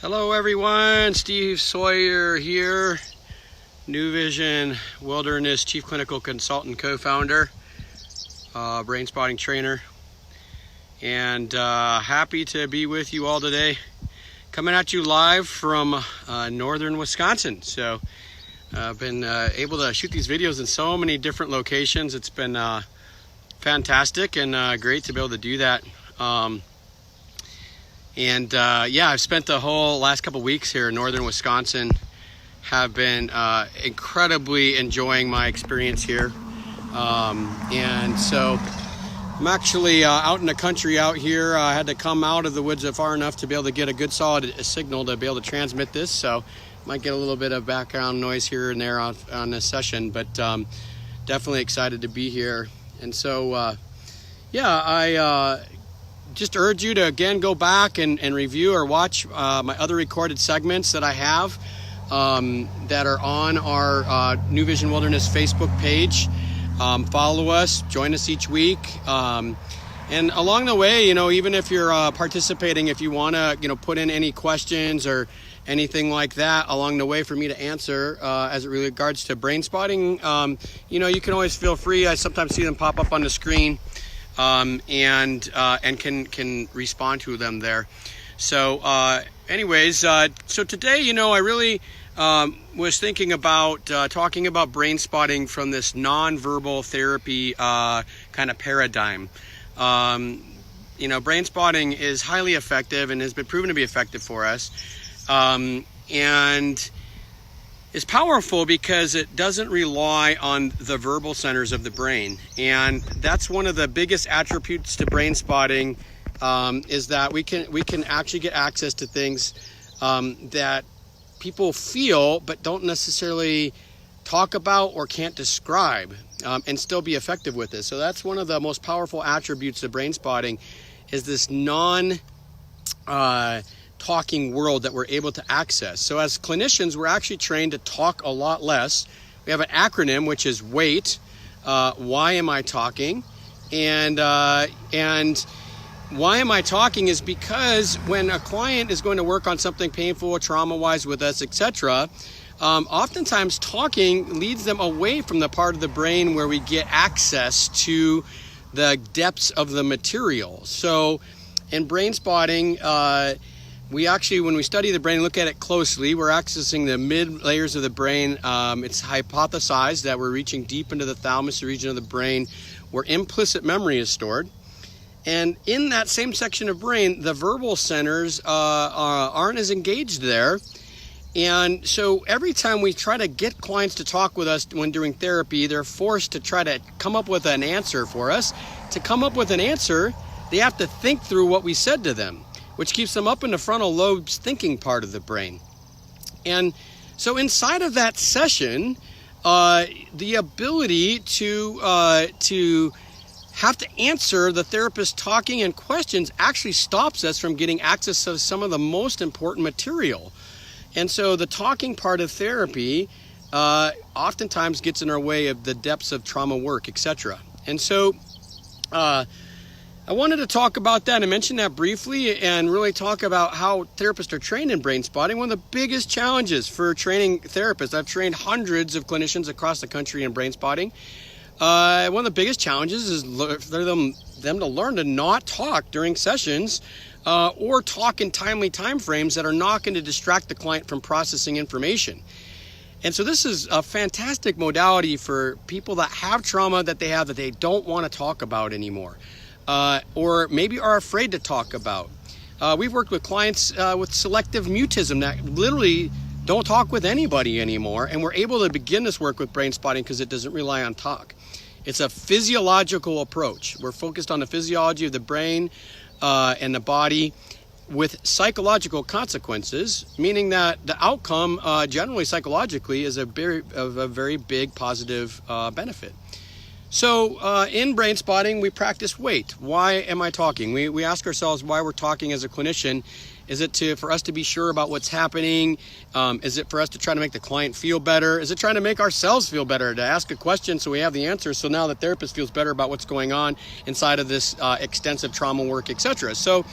Hello everyone, Steve Sawyer here, New Vision Wilderness Chief Clinical Consultant, co-founder, brain spotting trainer, and happy to be with you all today. Coming at you live from northern Wisconsin. So I've been able to shoot these videos in so many different locations. It's been fantastic and great to be able to do that. Yeah, I've spent the whole last couple weeks here in northern Wisconsin. Have been incredibly enjoying my experience here. And so I'm actually out in the country out here. I had to come out of the woods far enough to be able to get a good solid signal to be able to transmit this. So might get a little bit of background noise here and there on this session, but definitely excited to be here. And so, yeah, I just urge you to again go back and review or watch my other recorded segments that I have that are on our New Vision Wilderness Facebook page. Follow us, join us each week, and along the way, even if you're participating, if you want to put in any questions or anything like that along the way for me to answer as it regards to brain spotting, you can always feel free. I sometimes see them pop up on the screen. And can respond to them there. So anyways, so today, I really was thinking about talking about brain spotting from this nonverbal therapy kind of paradigm. Brain spotting is highly effective and has been proven to be effective for us. And is powerful because it doesn't rely on the verbal centers of the brain. And that's one of the biggest attributes to brain spotting, is that we can actually get access to things that people feel but don't necessarily talk about or can't describe, and still be effective with it. So that's one of the most powerful attributes of brain spotting, is this talking world that we're able to access. So as clinicians, we're actually trained to talk a lot less. We have an acronym, which is WAIT. Why am I talking? And why am I talking is because when a client is going to work on something painful or trauma-wise with us, etc., oftentimes talking leads them away from the part of the brain where we get access to the depths of the material. So in brain spotting, we actually, when we study the brain and look at it closely, we're accessing the mid layers of the brain. It's hypothesized that we're reaching deep into the thalamus, the region of the brain where implicit memory is stored. And in that same section of brain, the verbal centers aren't as engaged there. And so every time we try to get clients to talk with us when doing therapy, they're forced to try to come up with an answer for us. To come up with an answer, they have to think through what we said to them, which keeps them up in the frontal lobe's thinking part of the brain. And so inside of that session, the ability to have to answer the therapist talking and questions actually stops us from getting access to some of the most important material. And so the talking part of therapy oftentimes gets in our way of the depths of trauma work, etc. And so I wanted to talk about that and mention that briefly and really talk about how therapists are trained in brain spotting. One of the biggest challenges for training therapists, I've trained hundreds of clinicians across the country in brain spotting. One of the biggest challenges is for them to learn to not talk during sessions or talk in timely time frames that are not going to distract the client from processing information. And so this is a fantastic modality for people that have trauma that they don't want to talk about anymore. Or maybe are afraid to talk about. We've worked with clients with selective mutism that literally don't talk with anybody anymore, and we're able to begin this work with brain spotting because it doesn't rely on talk. It's a physiological approach. We're focused on the physiology of the brain and the body with psychological consequences, meaning that the outcome generally psychologically is a very big positive benefit. So in brain spotting, we practice WAIT. Why am I talking? We ask ourselves why we're talking as a clinician. Is it for us to be sure about what's happening? Is it for us to try to make the client feel better? Is it trying to make ourselves feel better, to ask a question so we have the answer, so now the therapist feels better about what's going on inside of this extensive trauma work, etc.? So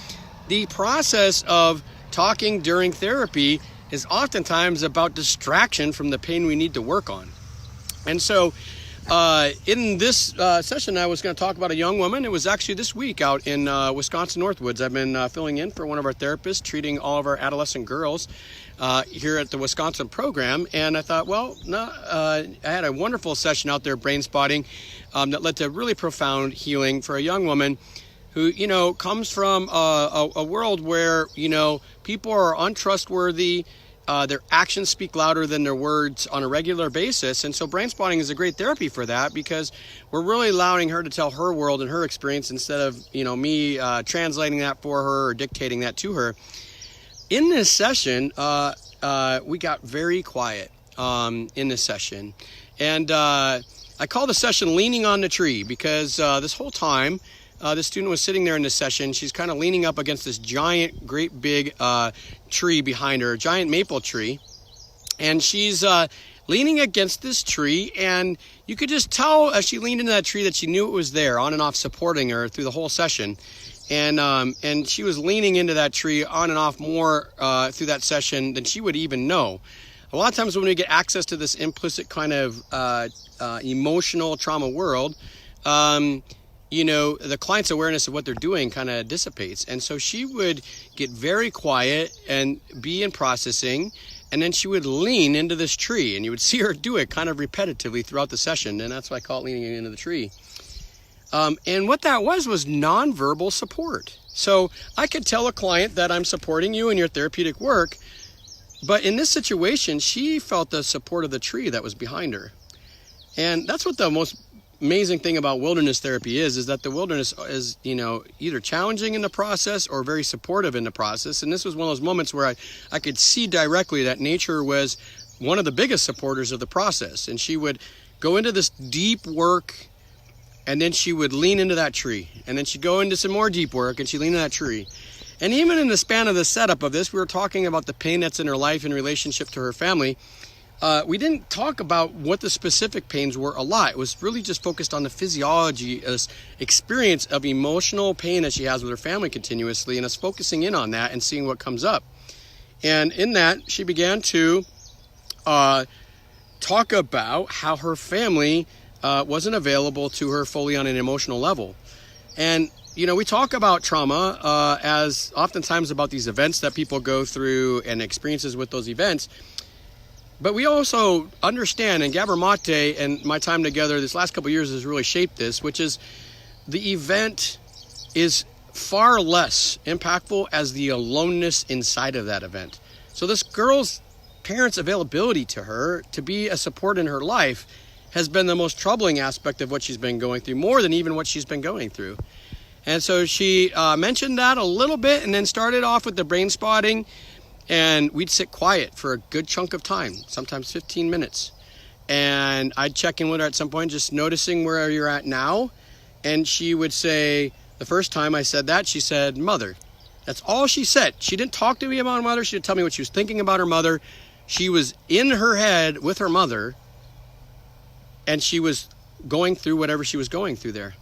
the process of talking during therapy is oftentimes about distraction from the pain we need to work on. And so in this session, I was going to talk about a young woman. It was actually this week out in Wisconsin Northwoods. I've been filling in for one of our therapists, treating all of our adolescent girls here at the Wisconsin program. And I thought, well, I had a wonderful session out there, brain spotting, that led to really profound healing for a young woman who, you know, comes from a world where, you know, people are untrustworthy. Their actions speak louder than their words on a regular basis. And so brain spotting is a great therapy for that, because we're really allowing her to tell her world and her experience instead of, you know, me translating that for her or dictating that to her. In this session, we got very quiet in this session. And I call the session Leaning on the Tree, because this whole time, the student was sitting there in this session. She's kind of leaning up against this giant, great big tree behind her, a giant maple tree. And she's leaning against this tree, and you could just tell as she leaned into that tree that she knew it was there, on and off supporting her through the whole session. And she was leaning into that tree on and off more through that session than she would even know. A lot of times when we get access to this implicit kind of emotional trauma world, you know, the client's awareness of what they're doing kind of dissipates. And so she would get very quiet and be in processing, and then she would lean into this tree, and you would see her do it kind of repetitively throughout the session, and that's why I call it leaning into the tree. And what that was nonverbal support. So I could tell a client that I'm supporting you in your therapeutic work, but in this situation, she felt the support of the tree that was behind her. And that's what the most amazing thing about wilderness therapy is that the wilderness is, you know, either challenging in the process or very supportive in the process. And this was one of those moments where I could see directly that nature was one of the biggest supporters of the process. And she would go into this deep work, and then she would lean into that tree. And then she'd go into some more deep work, and she'd lean into that tree. And even in the span of the setup of this, we were talking about the pain that's in her life in relationship to her family. We didn't talk about what the specific pains were a lot. It was really just focused on the physiology, experience of emotional pain that she has with her family continuously, and us focusing in on that and seeing what comes up. And in that, she began to talk about how her family wasn't available to her fully on an emotional level. And, you know, we talk about trauma as oftentimes about these events that people go through and experiences with those events. But we also understand, and Gabor Mate and my time together this last couple of years has really shaped this, which is the event is far less impactful as the aloneness inside of that event. So this girl's parents' availability to her to be a support in her life has been the most troubling aspect of what she's been going through, more than even what she's been going through. And so she mentioned that a little bit, and then started off with the brain spotting. And we'd sit quiet for a good chunk of time, sometimes 15 minutes. And I'd check in with her at some point, just noticing where you're at now. And she would say, the first time I said that, she said, "Mother." That's all she said. She didn't talk to me about her mother. She didn't tell me what she was thinking about her mother. She was in her head with her mother, and she was going through whatever she was going through there.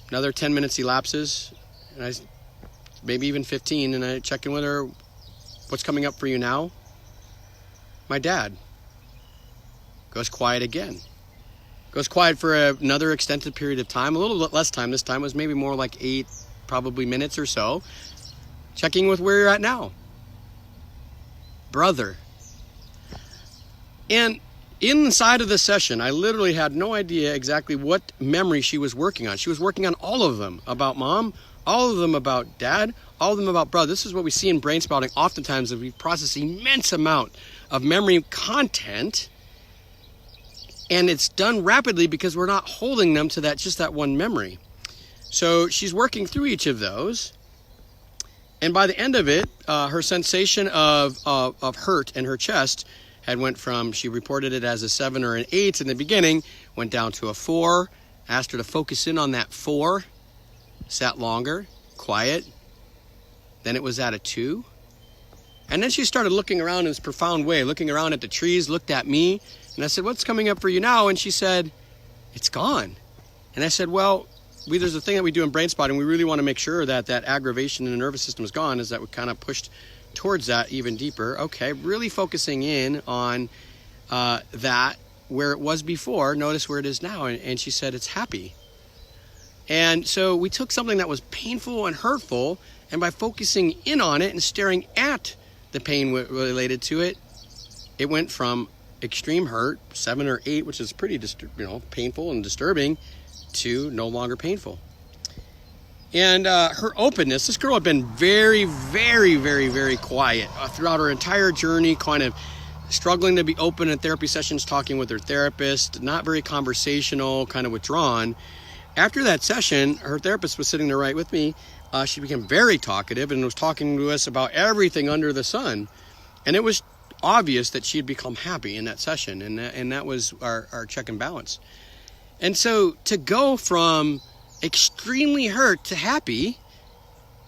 Another 10 minutes elapses, and maybe even 15, and I check in with her. "What's coming up for you now?" "My dad." Goes quiet again. Goes quiet for another extended period of time, a little bit less time. This time was maybe more like 8, probably minutes or so. Checking with where you're at now. "Brother." And inside of the session, I literally had no idea exactly what memory she was working on. She was working on all of them, about mom, all of them about dad, all of them about brother. This is what we see in brain spotting oftentimes, that we process immense amount of memory content, and it's done rapidly because we're not holding them to just that one memory. So she's working through each of those, and by the end of it, her sensation of hurt in her chest had went from, she reported it as a 7 or an 8 in the beginning, went down to a 4, asked her to focus in on that 4, sat longer, quiet. Then it was at a 2. And then she started looking around in this profound way, looking around at the trees, looked at me, and I said, "What's coming up for you now?" And she said, "It's gone." And I said, "Well, there's a thing that we do in brain spotting. We really want to make sure that that aggravation in the nervous system is gone, is that we kind of pushed towards that even deeper. Okay, really focusing in on that where it was before. Notice where it is now. And she said it's happy. And so we took something that was painful and hurtful, and by focusing in on it and staring at the pain related to it, it went from extreme hurt, 7 or 8, which is pretty painful and disturbing, to no longer painful. And her openness, this girl had been very, very, very, very quiet throughout her entire journey, kind of struggling to be open in therapy sessions, talking with her therapist, not very conversational, kind of withdrawn. After that session, her therapist was sitting there right with me. She became very talkative and was talking to us about everything under the sun. And it was obvious that she had become happy in that session. And that was our check and balance. And so to go from extremely hurt to happy,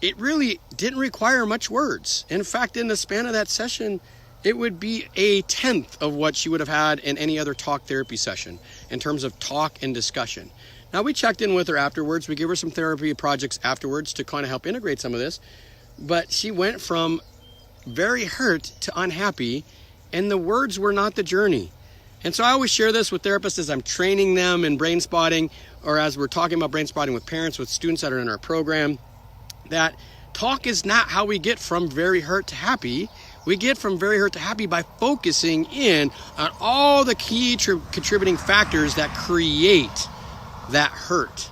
it really didn't require much words. In fact, in the span of that session, it would be 1/10 of what she would have had in any other talk therapy session in terms of talk and discussion. Now, we checked in with her afterwards. We gave her some therapy projects afterwards to kind of help integrate some of this. But she went from very hurt to unhappy, and the words were not the journey. And so I always share this with therapists as I'm training them in brain spotting, or as we're talking about brain spotting with parents, with students that are in our program, that talk is not how we get from very hurt to happy. We get from very hurt to happy by focusing in on all the key contributing factors that create that hurt.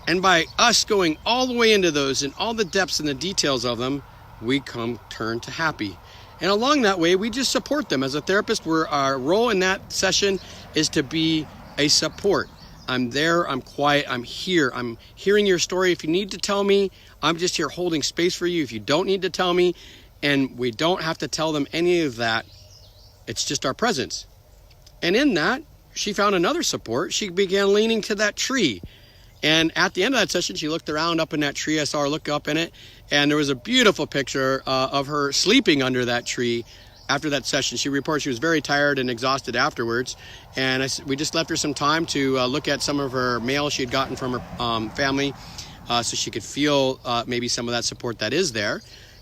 And by us going all the way into those and all the depths and the details of them, we turn to happy. And along that way, we just support them. As a therapist, our role in that session is to be a support. I'm there, I'm quiet, I'm here, I'm hearing your story. If you need to tell me, I'm just here holding space for you. If you don't need to tell me, and we don't have to tell them any of that, it's just our presence. And in that, she found another support. She began leaning to that tree. And at the end of that session, she looked around up in that tree. I saw her look up in it. And there was a beautiful picture of her sleeping under that tree after that session. She reported she was very tired and exhausted afterwards. And we just left her some time to look at some of her mail she had gotten from her family so she could feel maybe some of that support that is there.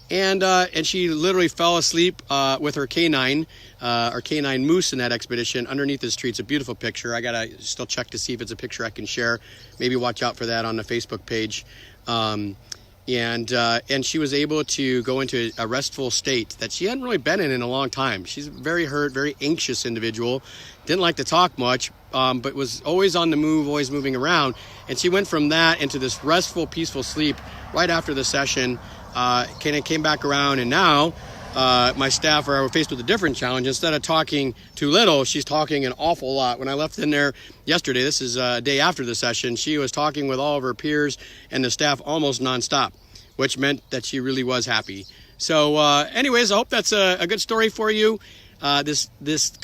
And she literally fell asleep with her canine, our canine Moose in that expedition underneath this tree. It's a beautiful picture. I gotta still check to see if it's a picture I can share. Maybe watch out for that on the Facebook page. And she was able to go into a restful state that she hadn't really been in a long time. She's a very hurt, very anxious individual. Didn't like to talk much, but was always on the move, always moving around. And she went from that into this restful, peaceful sleep right after the session. Came back around, and now my staff are faced with a different challenge. Instead of talking too little, she's talking an awful lot. When I left in there yesterday, this is a day after the session, she was talking with all of her peers and the staff almost nonstop, which meant that she really was happy. So anyways, I hope that's a good story for you. This kind